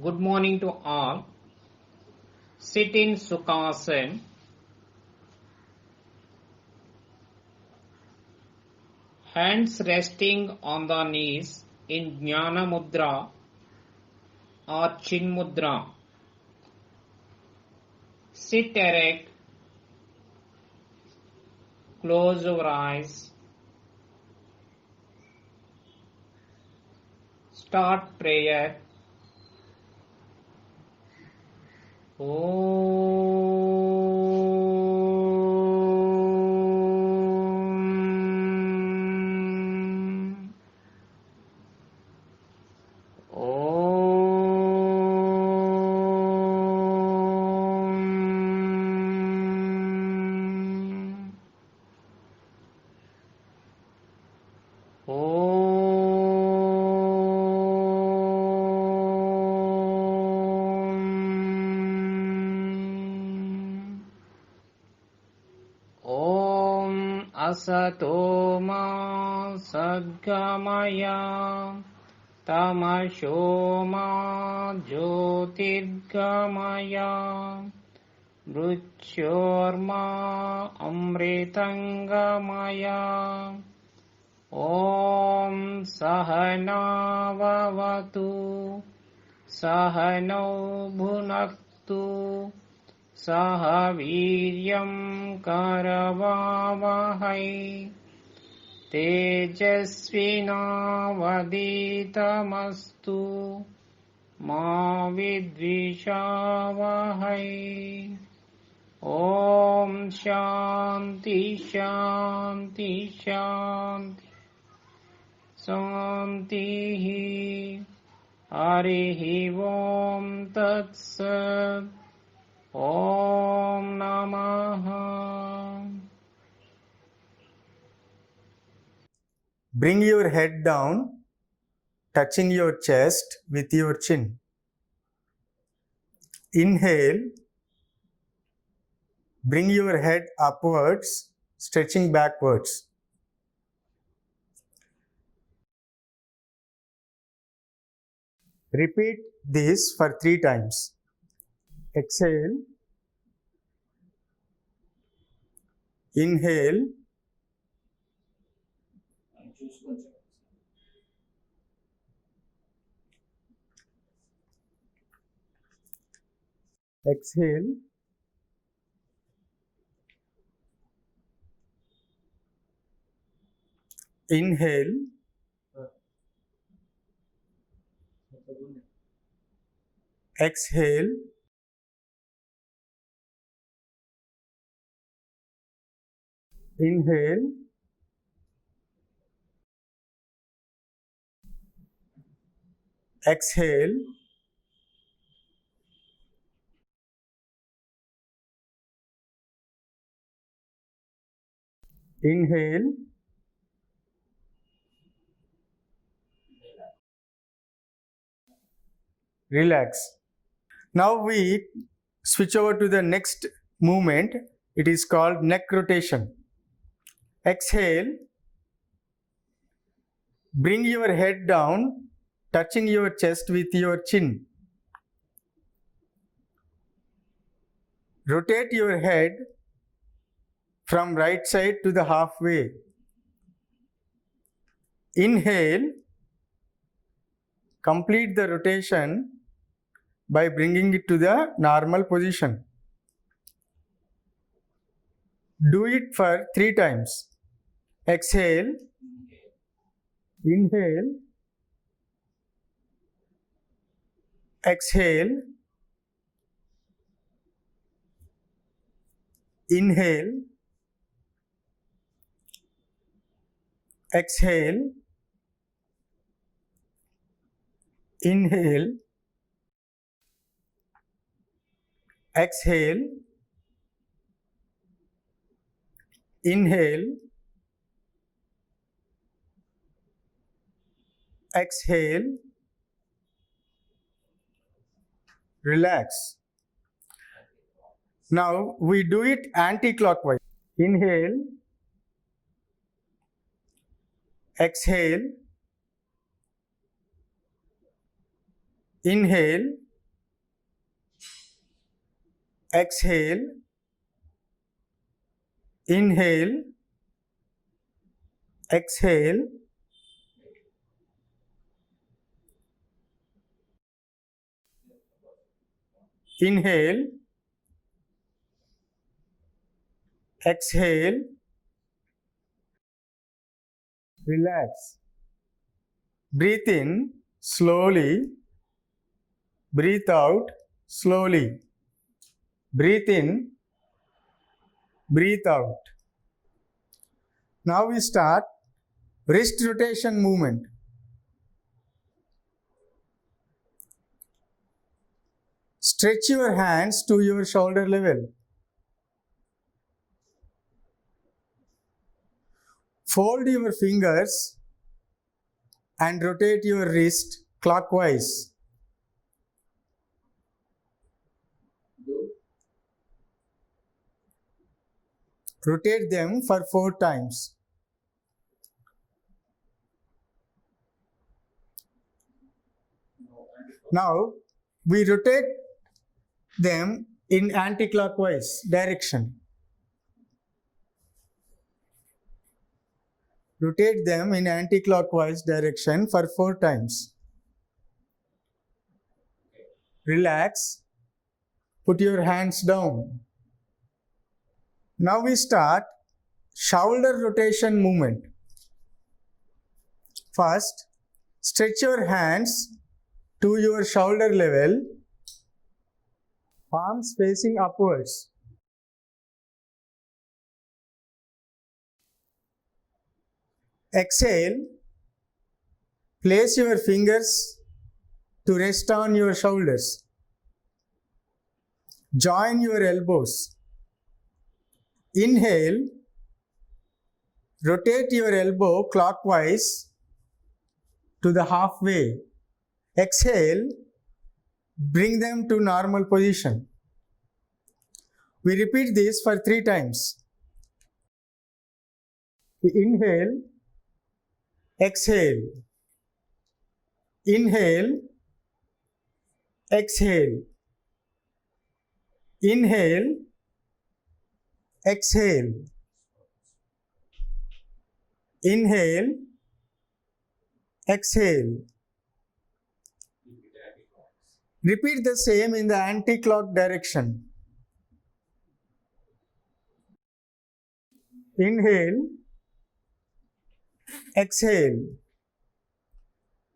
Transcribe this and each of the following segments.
Good morning to all. Sit in Sukhasana. Hands resting on the knees in Jnana Mudra or Chin Mudra. Sit erect. Close your eyes. Start prayer. Asato ma sadgamaya tamasho ma jyotirgamaya mrityorma amritangamaya Om Sahana Vavatu Sahano Bhunaktu Saha Viryam Karavavahai Tejasvinavaditamastu Ma Vidvishavahai Om Shanti Shanti Shanti Santihi Harihi Om Tat Sat Om Namaha. Bring your head down, touching your chest with your chin. Inhale. Bring your head upwards, stretching backwards. Repeat this for 3 times. Exhale. Inhale. Exhale. Inhale. Exhale. Inhale. Exhale. Inhale. Relax. Now we switch over to the next movement. It is called neck rotation. Exhale. Bring your head down, touching your chest with your chin. Rotate your head from right side to the halfway. Inhale. Complete the rotation by bringing it to the normal position. Do it for 3 times. Exhale. Inhale. Exhale. Inhale. Exhale. Inhale. Exhale. Inhale. Exhale. Relax. Now we do it anti-clockwise. Inhale. Exhale. Inhale. exhale, inhale, exhale, inhale, exhale, relax. Breathe in slowly, breathe out slowly. Breathe in, breathe out. Now we start wrist rotation movement. Stretch your hands to your shoulder level. Fold your fingers and rotate your wrist clockwise. Rotate them for 4 times. Now we rotate them in anti-clockwise direction. Rotate them in anti-clockwise direction for 4 times. Relax. Put your hands down. Now we start shoulder rotation movement. First, stretch your hands to your shoulder level, palms facing upwards. Exhale, place your fingers to rest on your shoulders. Join your elbows. Inhale, rotate your elbow clockwise to the halfway. Exhale, bring them to normal position. We repeat this for 3 times. We inhale, exhale. Inhale, exhale. Inhale, exhale. Inhale, exhale. Repeat the same in the anti-clock direction. Inhale, exhale.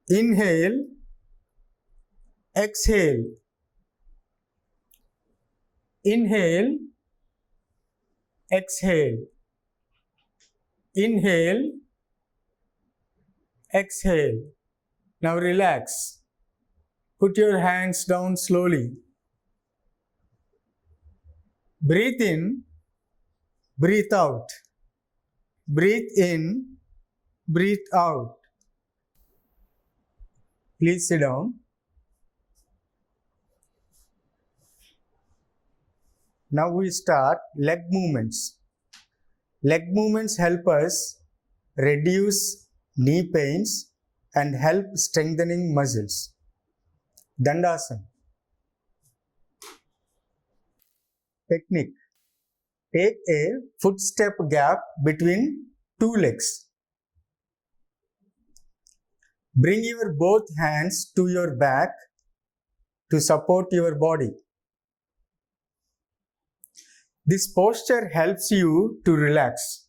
Inhale, exhale. Inhale, exhale. Inhale, exhale. Now relax. Put your hands down slowly. Breathe in, breathe out. Breathe in, breathe out. Please sit down. Now we start leg movements. Leg movements help us reduce knee pains and help strengthening muscles. Dandasana. Technique. Take a footstep gap between 2 legs. Bring your both hands to your back to support your body. This posture helps you to relax.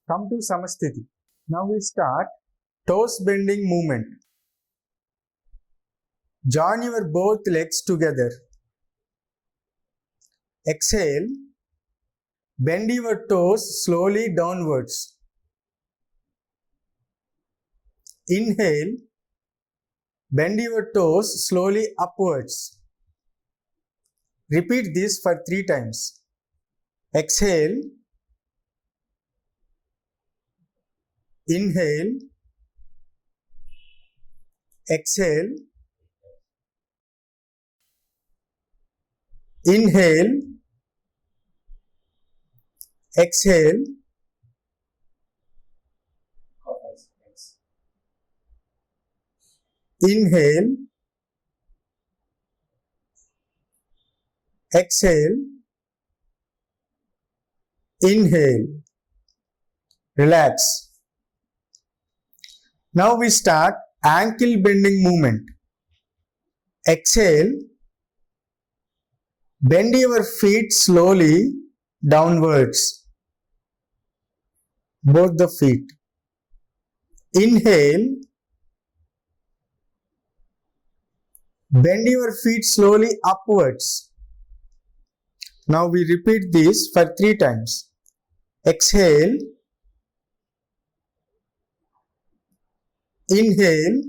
Come to Samasthiti. Now we start toes bending movement. Join your both legs together. Exhale. Bend your toes slowly downwards. Inhale. Bend your toes slowly upwards. Repeat this for 3 times. Exhale. Inhale. Exhale. Inhale. Exhale. Inhale, exhale, inhale, relax. Now we start ankle bending movement. Exhale, bend your feet slowly downwards, both the feet. Inhale, bend your feet slowly upwards. Now we repeat this for 3 times. Exhale, inhale,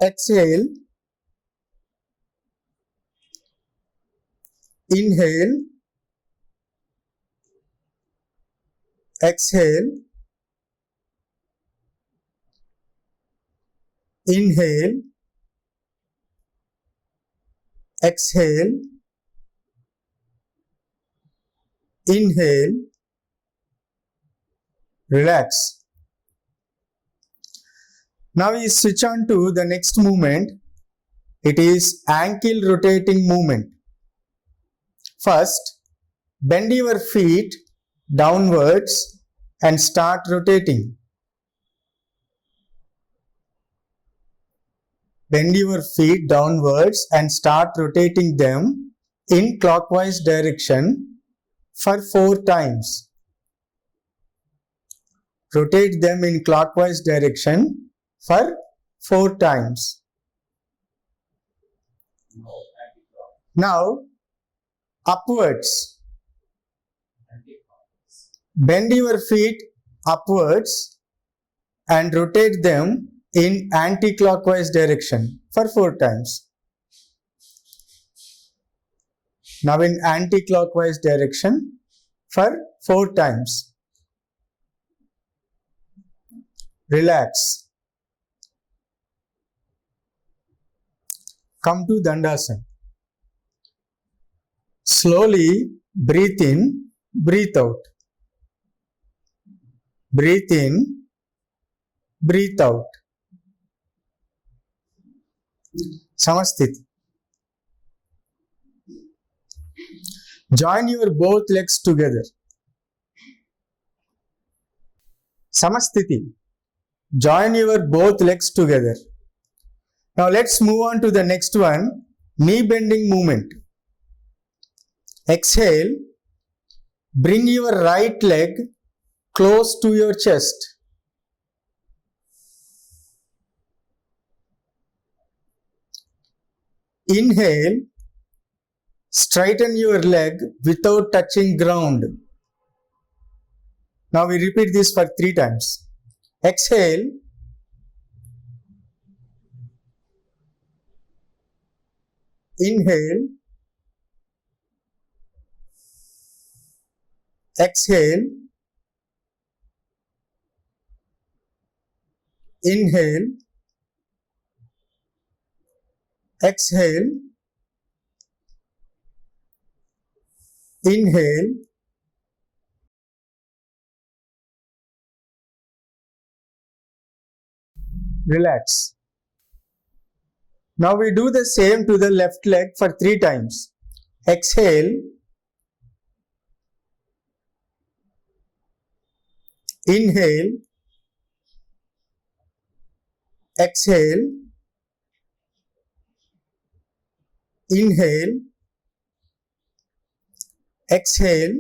exhale, inhale, exhale, inhale, exhale, inhale, relax. Now we switch on to the next movement. It is ankle rotating movement. First, bend your feet downwards and start rotating. Bend your feet downwards and start rotating them in clockwise direction for 4 times. Rotate them in clockwise direction for 4 times. Now, upwards. Bend your feet upwards and rotate them in anti-clockwise direction for 4 times. Now in anti-clockwise direction for 4 times. Relax. Come to Dandasana. Slowly breathe in, breathe out. Breathe in, breathe out. Samasthiti. Join your both legs together. Samasthiti. Join your both legs together. Now let's move on to the next one, knee bending movement. Exhale, bring your right leg close to your chest. Inhale, straighten your leg without touching ground. Now we repeat this for 3 times. Exhale, inhale, exhale, inhale, exhale, inhale, relax. Now we do the same to the left leg for 3 times. Exhale, inhale, exhale, inhale, exhale,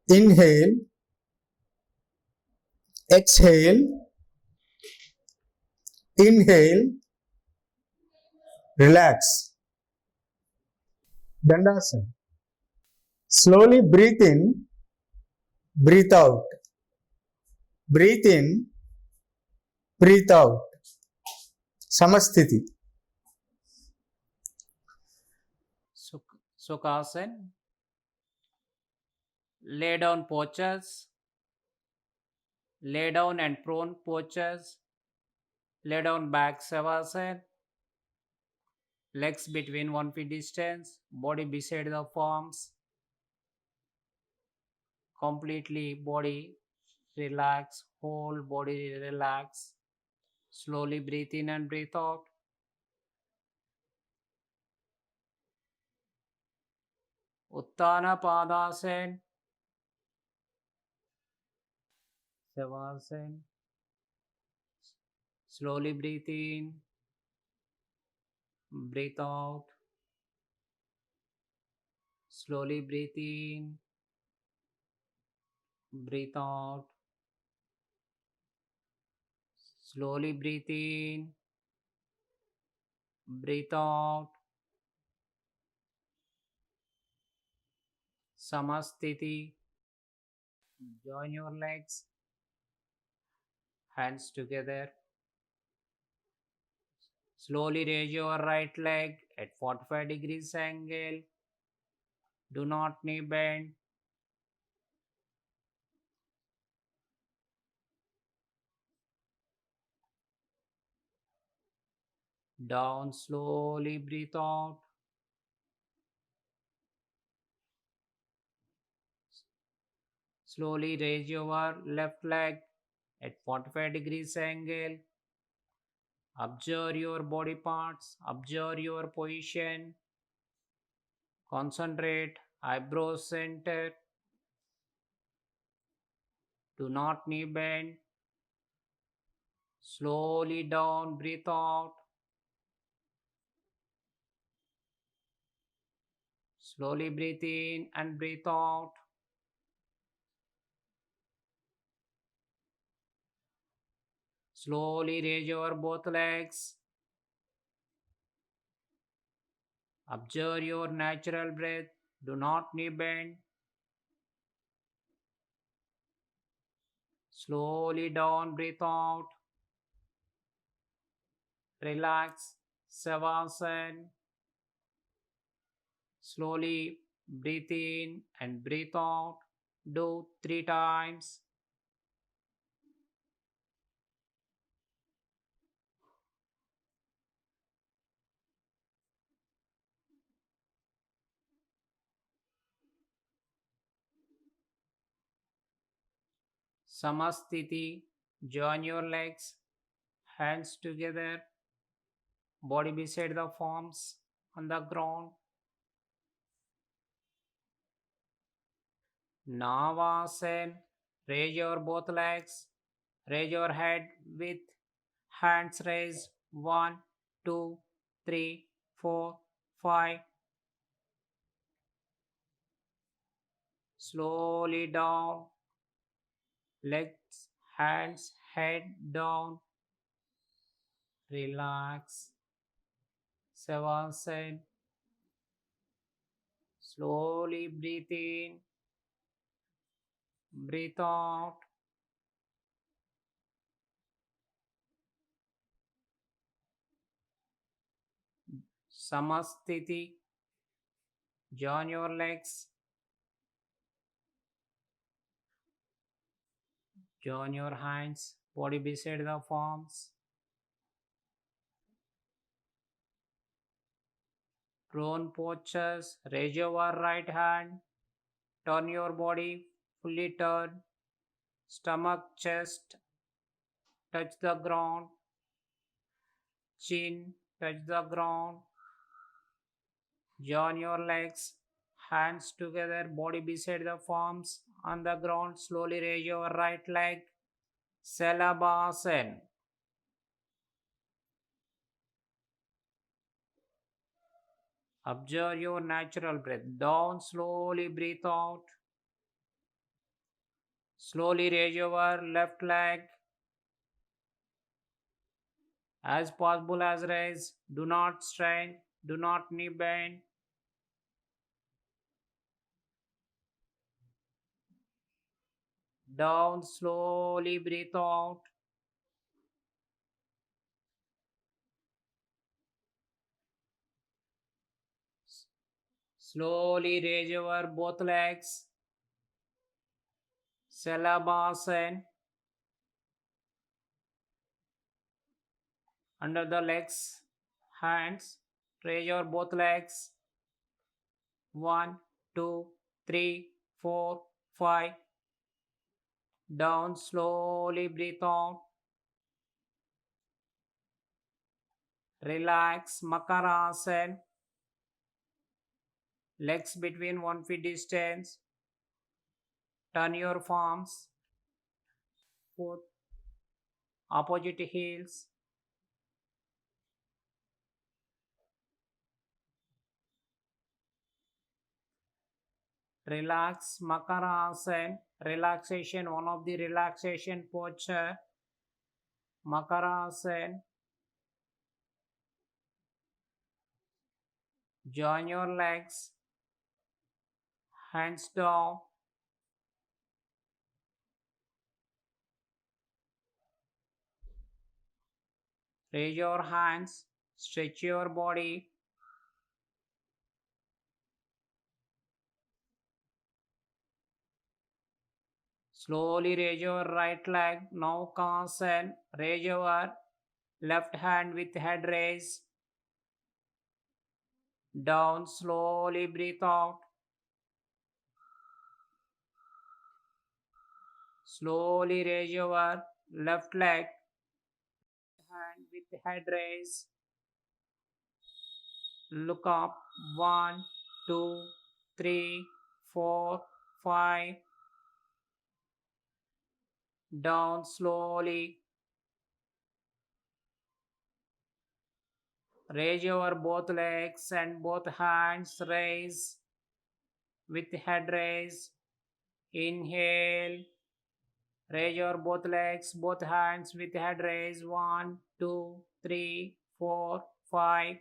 inhale, exhale, inhale, relax. Dandasana. Slowly breathe in, breathe out. Breathe in, breathe out. Samasthiti. Sukhasana. Lay down postures. Lay down and prone postures. Lay down back Savasana. Legs between 1 feet distance. Body beside the palms. Completely body relax whole body relax. Slowly breathe in and breathe out. Uttana Padasana, Savasana. Slowly breathe in, breathe out. Slowly breathe in, breathe out. Slowly breathe in, breathe out. Samastiti. Join your legs, hands together. Slowly raise your right leg at 45 degrees angle. Do not knee bend. Down, slowly breathe out. Slowly raise your left leg at 45 degrees angle. Observe your body parts, observe your position. Concentrate, eyebrows center. Do not knee bend. Slowly down, breathe out. Slowly breathe in and breathe out. Slowly raise your both legs. Observe your natural breath. Do not knee bend. Slowly down, breathe out. Relax. Savasana. Slowly breathe in and breathe out. Do 3 times. Samastiti. Join your legs, hands together, body beside the palms on the ground. Navasana. Raise your both legs. Raise your head with hands raised. 1, 2, 3, 4, 5. Slowly down. Legs, hands, head down. Relax. Savasana. Slowly breathe in. Breathe out. Samastiti. Join your legs. Join your hands. Body beside the palms. Prone postures. Raise your right hand. Turn your body. Fully turn. Stomach, chest. Touch the ground. Chin. Touch the ground. Join your legs. Hands together. Body beside the palms. On the ground. Slowly raise your right leg. Salabhasana. Observe your natural breath. Down, slowly breathe out. Slowly raise your left leg. As possible as raise. Do not strain. Do not knee bend. Down, slowly breathe out. Slowly raise your both legs. Salabhasana. Under the legs, hands. Raise your both legs. 1, 2, 3, 4, 5. Down, slowly breathe out. Relax, Makarasana. Legs between 1 feet distance. Turn your palms. Foot opposite heels. Relax, Makarasana. Relaxation, one of the relaxation posture. Makarasana. Join your legs. Hands down. Raise your hands. Stretch your body. Slowly raise your right leg. Now consent. Raise your left hand with head raise. Down. Slowly breathe out. Slowly raise your left leg. Hand with head raise. Look up. 1, 2, 3, 4, 5. Down slowly. Raise your both legs and both hands raise with head raise. Inhale. Raise your both legs, both hands with head raise. 1, 2, 3, 4, 5.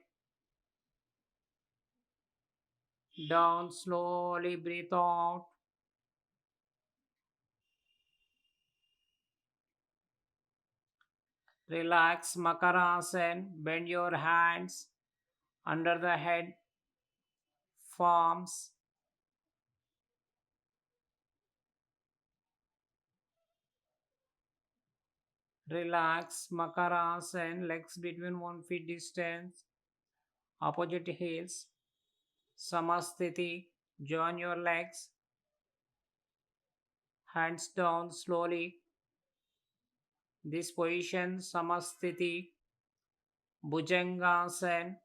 Down slowly, breathe out. Relax, Makarasana. Bend your hands under the head, palms. Relax, Makarasana. Legs between 1 feet distance. Opposite heels. Samasthiti. Join your legs. Hands down slowly. This position, Samasthiti. Bhujangasana.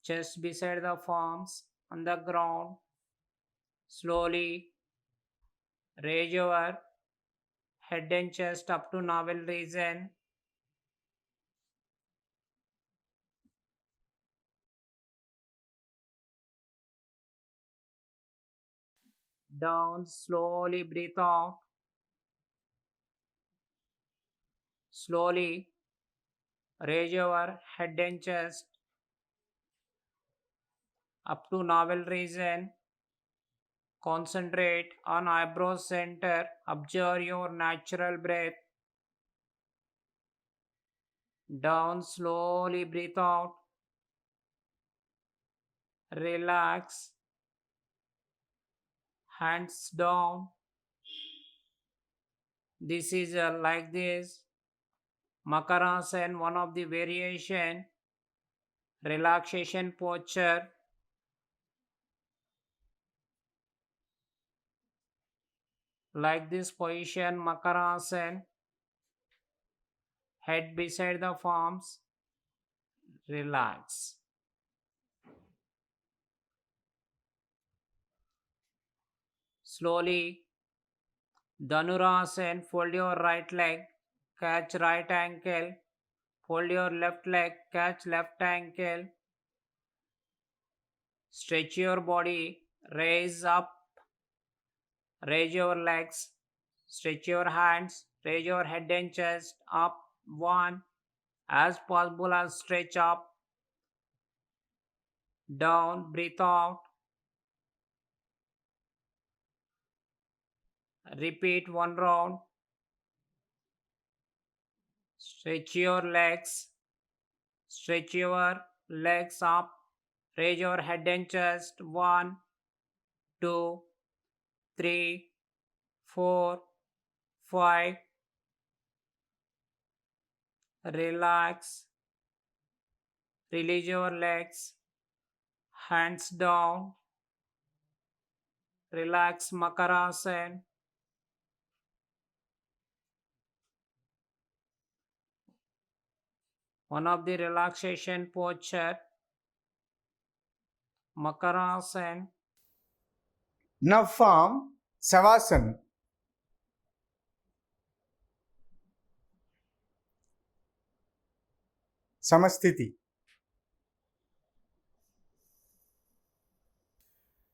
Chest beside the palms on the ground. Slowly raise your head and chest up to navel region. Down, slowly breathe out. Slowly raise your head and chest up to navel region. Concentrate on eyebrow center. Observe your natural breath. Down, slowly breathe out. Relax. Hands down. This is like this. Makarasana, one of the variation. Relaxation posture. Like this position, Makarasana. Head beside the palms. Relax. Slowly, Dhanurasana. Fold your right leg. Catch right ankle. Fold your left leg. Catch left ankle. Stretch your body. Raise up. Raise your legs. Stretch your hands. Raise your head and chest up. 1. As possible as stretch up. Down. Breathe out. Repeat 1 round. Stretch your legs. Stretch your legs up. Raise your head and chest. 1, 2, 3, 4, 5. Relax. Release your legs. Hands down. Relax Makarasana. One of the relaxation posture, Makarasana. Now form Savasana. Samasthiti.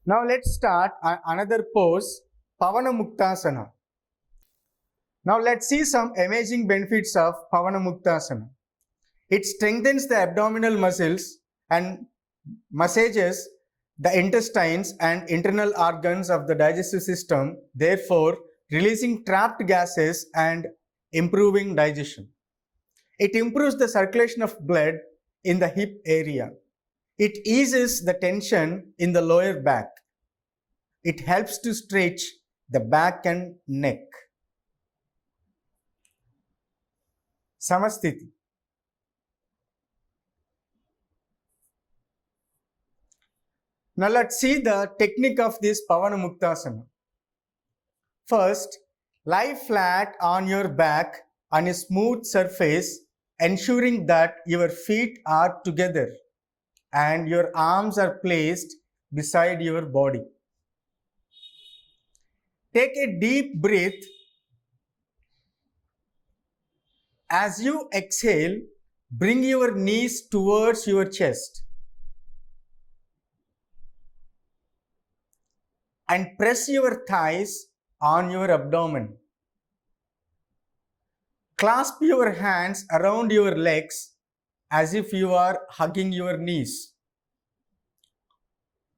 Now let's start another pose, Pavana Muktasana. Now let's see some amazing benefits of Pavana Muktasana. It strengthens the abdominal muscles and massages the intestines and internal organs of the digestive system, therefore releasing trapped gases and improving digestion. It improves the circulation of blood in the hip area. It eases the tension in the lower back. It helps to stretch the back and neck. Samasthiti. Now let's see the technique of this Pavana Muktasana. First, lie flat on your back on a smooth surface, ensuring that your feet are together and your arms are placed beside your body. Take a deep breath. As you exhale, bring your knees towards your chest and press your thighs on your abdomen. Clasp your hands around your legs as if you are hugging your knees.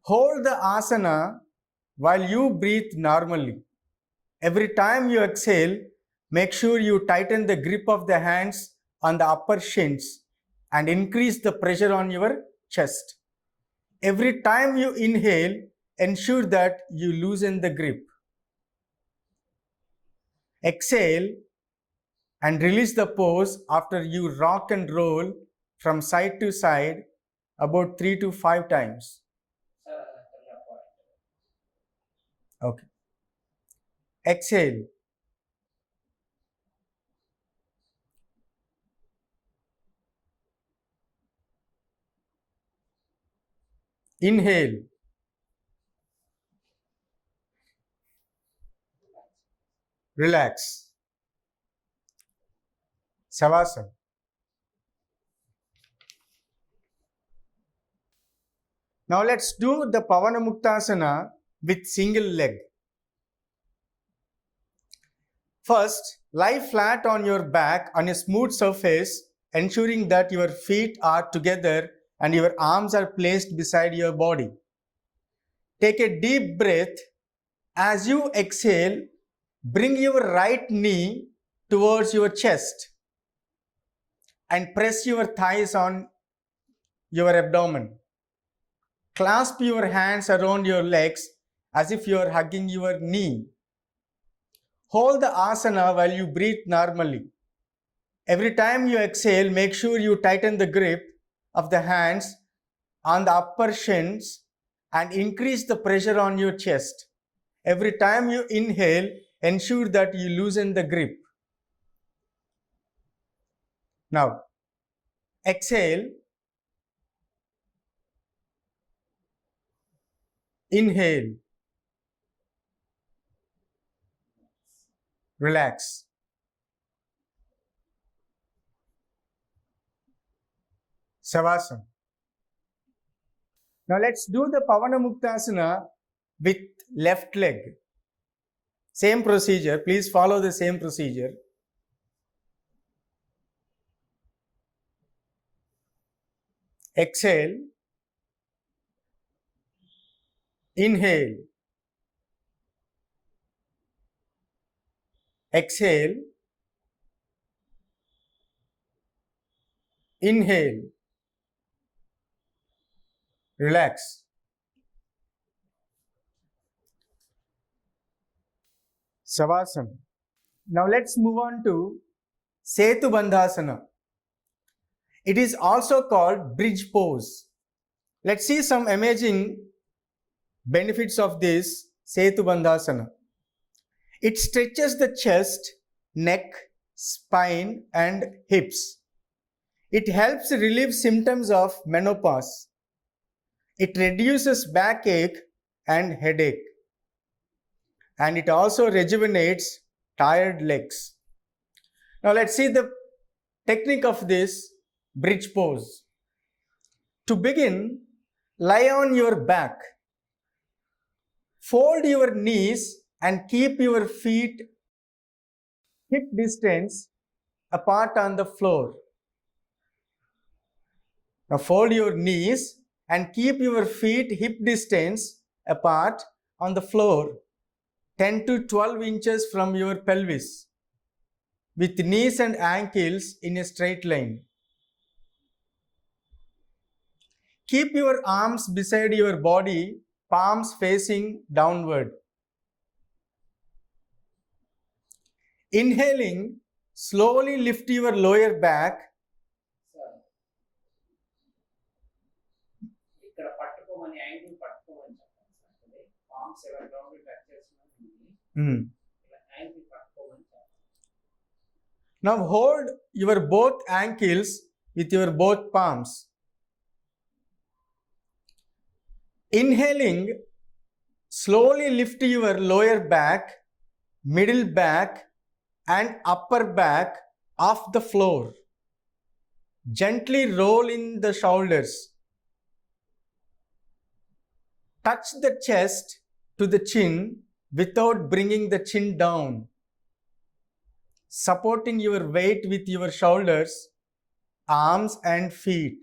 Hold the asana while you breathe normally. Every time you exhale, make sure you tighten the grip of the hands on the upper shins and increase the pressure on your chest. Every time you inhale, ensure that you loosen the grip. Exhale and release the pose after you rock and roll from side to side about 3 to 5 times. Okay. Exhale. Inhale. Relax. Savasana. Now let's do the Pavana Muktasana with single leg. First, lie flat on your back on a smooth surface, ensuring that your feet are together and your arms are placed beside your body. Take a deep breath. As you exhale, bring your right knee towards your chest and press your thighs on your abdomen. Clasp your hands around your legs as if you are hugging your knee. Hold the asana while you breathe normally. Every time you exhale, make sure you tighten the grip of the hands on the upper shins and increase the pressure on your chest. Every time you inhale, ensure that you loosen the grip. Now, exhale. Inhale. Relax. Savasana. Now let's do the Pavana Muktasana with left leg. Same procedure. Please follow the same procedure. Exhale. Inhale. Exhale. Inhale. Relax. Savasana. Now let's move on to Setu Bandhasana. It is also called bridge pose. Let's see some amazing benefits of this Setubandhasana. It stretches the chest, neck, spine, and hips. It helps relieve symptoms of menopause. It reduces backache and headache. And it also rejuvenates tired legs. Now let's see the technique of this bridge pose. To begin, lie on your back. Fold your knees and keep your feet hip distance apart on the floor. Now fold your knees and keep your feet hip distance apart on the floor, 10 to 12 inches from your pelvis, with knees and ankles in a straight line. Keep your arms beside your body, palms facing downward. Inhaling, slowly lift your lower back. ఇక్కడ పట్టుకోమని angle పట్టుకోమని చెప్పండి sir. Palms ఎవరి ground touch చేస్తున్నాం ఇలా angle పట్టుకోమని చెప్పండి. Now hold your both ankles with your both palms. Inhaling, slowly lift your lower back, middle back, and upper back off the floor. Gently roll in the shoulders. Touch the chest to the chin without bringing the chin down. Supporting your weight with your shoulders, arms, and feet.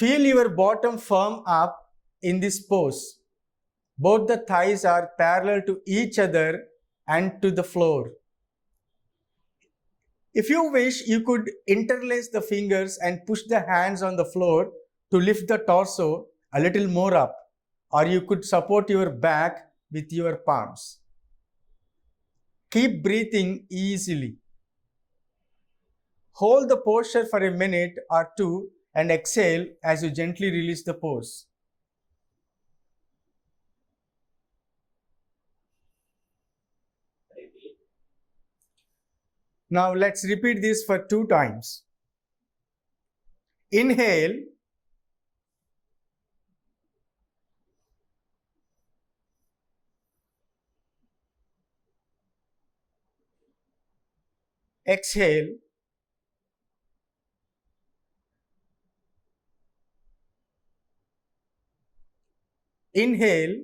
Feel your bottom firm up in this pose. Both the thighs are parallel to each other and to the floor. If you wish, you could interlace the fingers and push the hands on the floor to lift the torso a little more up, or you could support your back with your palms. Keep breathing easily. Hold the posture for a minute or two and exhale as you gently release the pose. Now let's repeat this for 2 times. Inhale. Exhale. Inhale.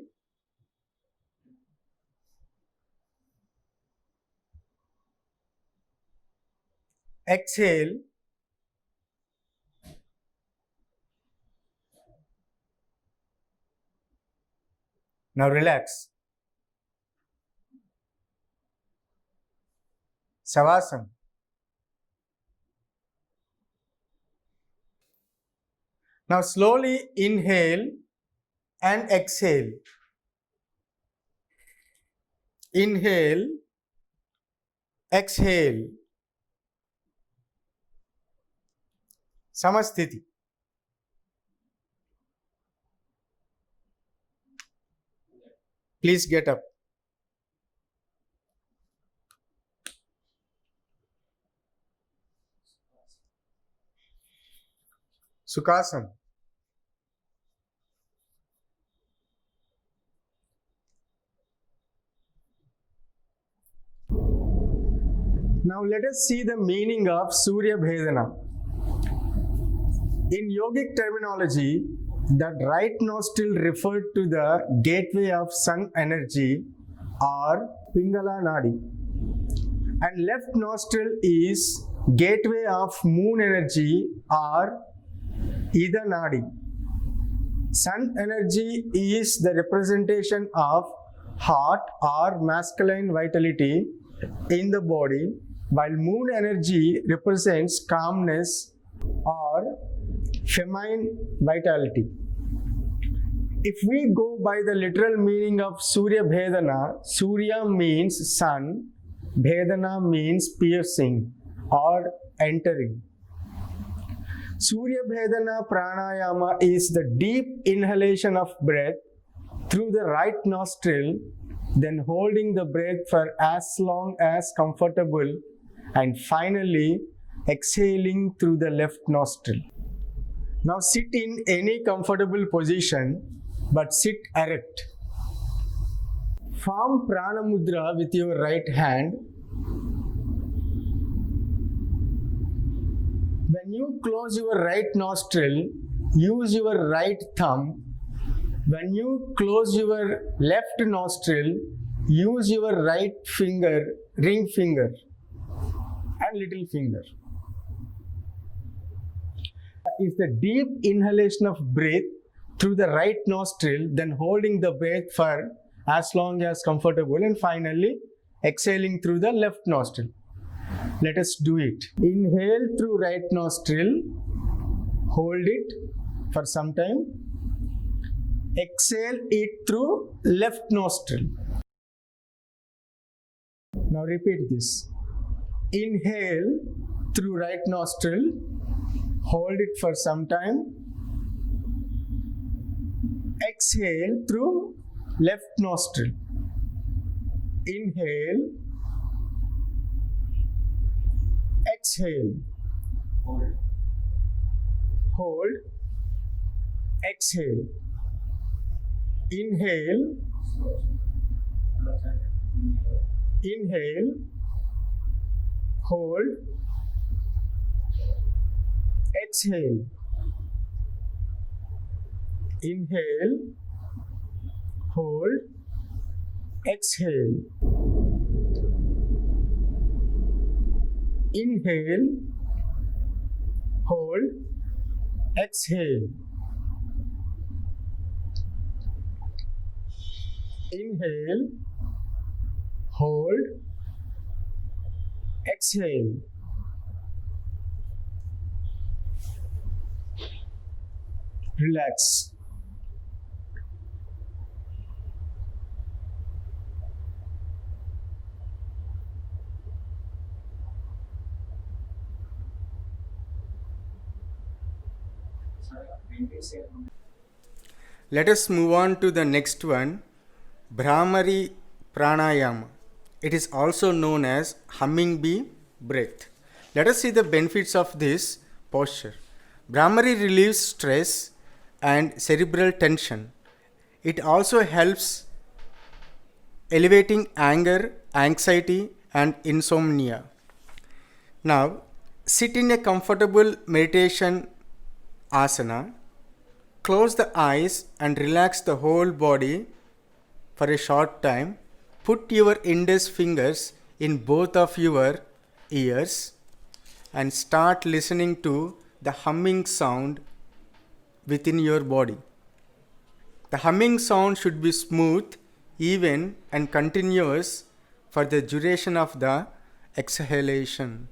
Exhale. Now relax. Savasana. Now slowly inhale and exhale. Inhale, exhale. Samasthiti. Please get up. Sukhasana. Now let us see the meaning of Surya Bhedana. In yogic terminology, the right nostril referred to the gateway of sun energy or Pingala Nadi, and left nostril is gateway of moon energy or Ida Nadi. Sun energy is the representation of hot or masculine vitality in the body, while moon energy represents calmness or feminine vitality. If we go by the literal meaning of Surya Bhedana, Surya means sun, Bhedana means piercing or entering. Surya Bhedana Pranayama is the deep inhalation of breath through the right nostril, then holding the breath for as long as comfortable, and finally exhaling through the left nostril. Now sit in any comfortable position, but sit erect. Form Prana Mudra with your right hand. When you close your right nostril, use your right thumb. When you close your left nostril, use your right finger, ring finger, and little finger. Is the deep inhalation of breath through the right nostril, then holding the breath for as long as comfortable, and finally exhaling through the left nostril. Let us do it. Inhale through right nostril, hold it for some time. Exhale it through left nostril. Now repeat this. Inhale through right nostril, hold it for some time. Exhale through left nostril. Inhale. Exhale. Hold. Exhale. Inhale. Inhale. Hold. Exhale. Inhale. Hold. Exhale. Inhale. Hold. Exhale. Inhale. Hold. Exhale. Relax. Let us move on to the next one, Bhramari Pranayama. It is also known as humming bee breath. Let us see the benefits of this posture. Bhramari relieves stress and cerebral tension. It also helps elevating anger, anxiety, and insomnia. Now, sit in a comfortable meditation asana. Close the eyes and relax the whole body for a short time. Put your index fingers in both of your ears and start listening to the humming sound within your body. The humming sound should be smooth, even, and continuous for the duration of the exhalation.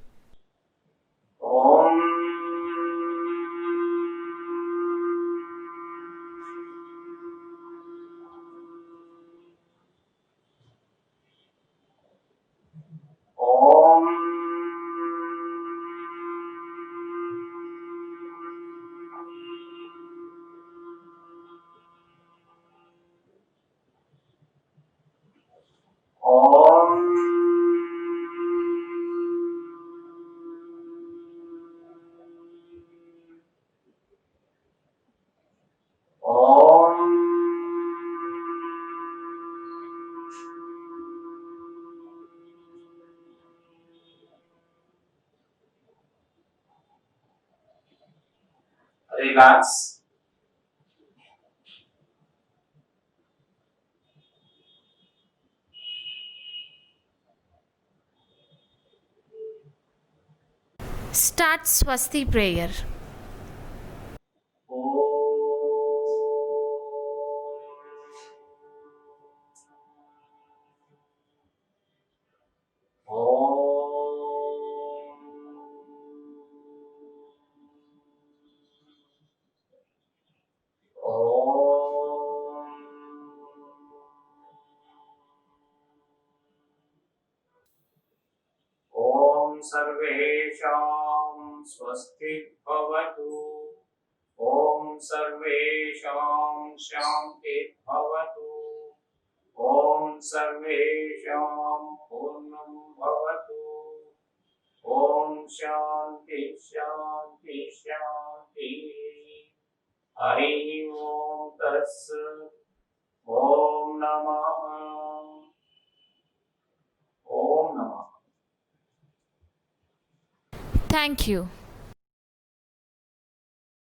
Relax. Start Swasti prayer. ॐ सर्वेषां स्वस्ति भवतु। ॐ सर्वेषां शान्तिः भवतु। सर्वेषां पूर्णं भवतु। ॐ शान्ति शान्ति शान्तिः। हरिः ॐ तत्सत्। ॐ नमः। ॐ नमः। Thank you.